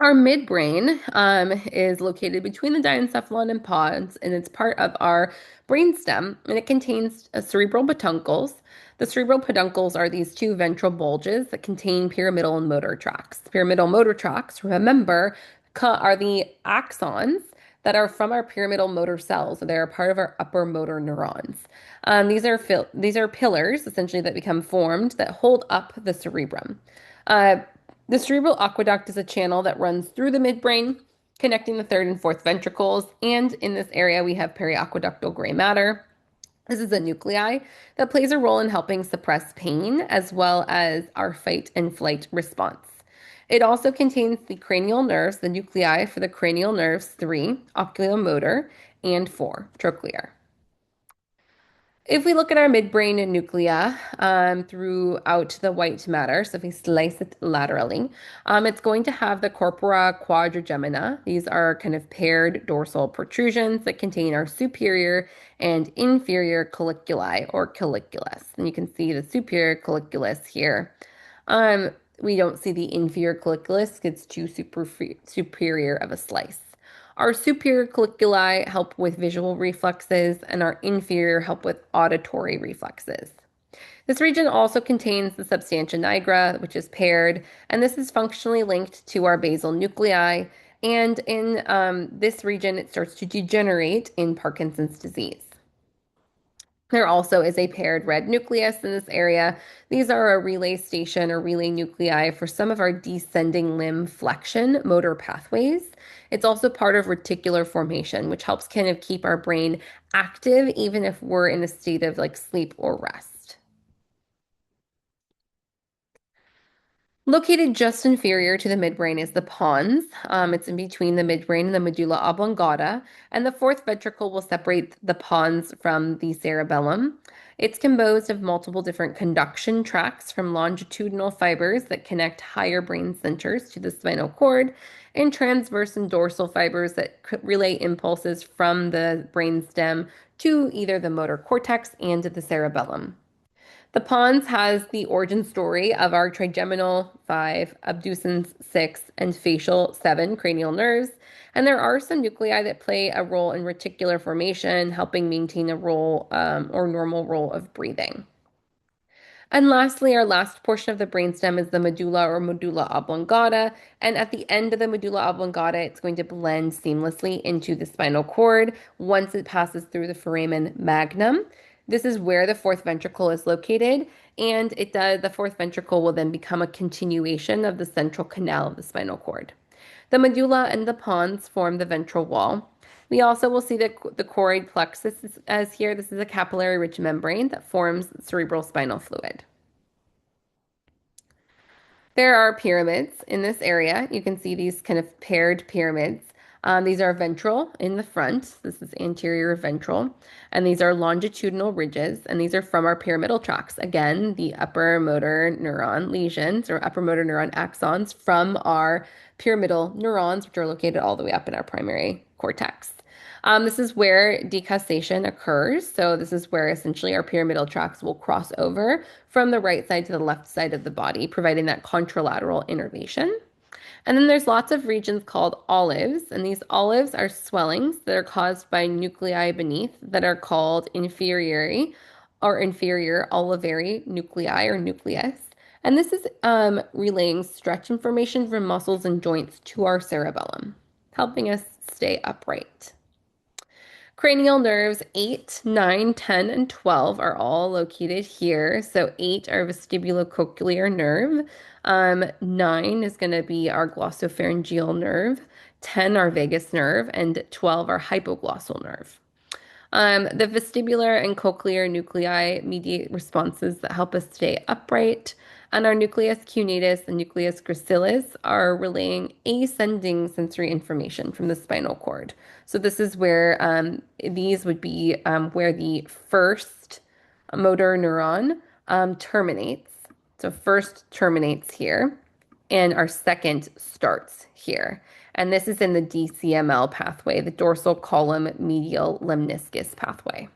Our midbrain is located between the diencephalon and pons, and it's part of our brainstem, and it contains cerebral peduncles. The cerebral peduncles are these two ventral bulges that contain pyramidal and motor tracts. Pyramidal motor tracts, remember, are the axons that are from our pyramidal motor cells. So they're a part of our upper motor neurons. These are pillars essentially that become formed that hold up the cerebrum. Uh, the cerebral aqueduct is a channel that runs through the midbrain, connecting the third and fourth ventricles. And in this area, we have periaqueductal gray matter. This is a nuclei that plays a role in helping suppress pain as well as our fight and flight response. It also contains the cranial nerves, the nuclei for the cranial nerves 3, oculomotor, and 4, trochlear. If we look at our midbrain nuclei throughout the white matter, so if we slice it laterally, it's going to have the corpora quadrigemina. These are kind of paired dorsal protrusions that contain our superior and inferior colliculi or colliculus. And you can see the superior colliculus here. Um, we don't see the inferior colliculus; it's too superior of a slice. Our superior colliculi help with visual reflexes, and our inferior help with auditory reflexes. This region also contains the substantia nigra, which is paired, and this is functionally linked to our basal nuclei. And in this region, it starts to degenerate in Parkinson's disease. There also is a paired red nucleus in this area. These are a relay station or relay nuclei for some of our descending limb flexion motor pathways. It's also part of reticular formation, which helps kind of keep our brain active even if we're in a state of like sleep or rest. Located just inferior to the midbrain is the pons. It's in between the midbrain and the medulla oblongata, and the fourth ventricle will separate the pons from the cerebellum. It's composed of multiple different conduction tracts from longitudinal fibers that connect higher brain centers to the spinal cord, and transverse and dorsal fibers that relay impulses from the brainstem to either the motor cortex and to the cerebellum. The pons has the origin story of our trigeminal 5, abducens 6, and facial 7 cranial nerves. And there are some nuclei that play a role in reticular formation, helping maintain a role or normal role of breathing. And lastly, our last portion of the brainstem is the medulla or medulla oblongata. And at the end of the medulla oblongata, it's going to blend seamlessly into the spinal cord once it passes through the foramen magnum. This is where the fourth ventricle is located, and the fourth ventricle will then become a continuation of the central canal of the spinal cord. The medulla and the pons form the ventral wall. We also will see the choroid plexus as here. This is a capillary-rich membrane that forms cerebral spinal fluid. There are pyramids in this area. You can see these kind of paired pyramids. These are ventral in the front. This is anterior ventral. And these are longitudinal ridges. And these are from our pyramidal tracts. Again, the upper motor neuron lesions or upper motor neuron axons from our pyramidal neurons, which are located all the way up in our primary cortex. This is where decussation occurs. So this is where essentially our pyramidal tracts will cross over from the right side to the left side of the body, providing that contralateral innervation. And then there's lots of regions called olives, and these olives are swellings that are caused by nuclei beneath that are called inferior olivary nuclei or nucleus. And this is relaying stretch information from muscles and joints to our cerebellum, helping us stay upright. Cranial nerves 8, 9, 10, and 12 are all located here. So 8 are vestibulocochlear nerve. 9 is going to be our glossopharyngeal nerve. 10 are vagus nerve, and 12 are hypoglossal nerve. The vestibular and cochlear nuclei mediate responses that help us stay upright. And our nucleus cunatus and nucleus gracilis are relaying ascending sensory information from the spinal cord. So this is where these would be where the first motor neuron terminates. So first terminates here, and our second starts here. And this is in the DCML pathway, the dorsal column medial lemniscus pathway.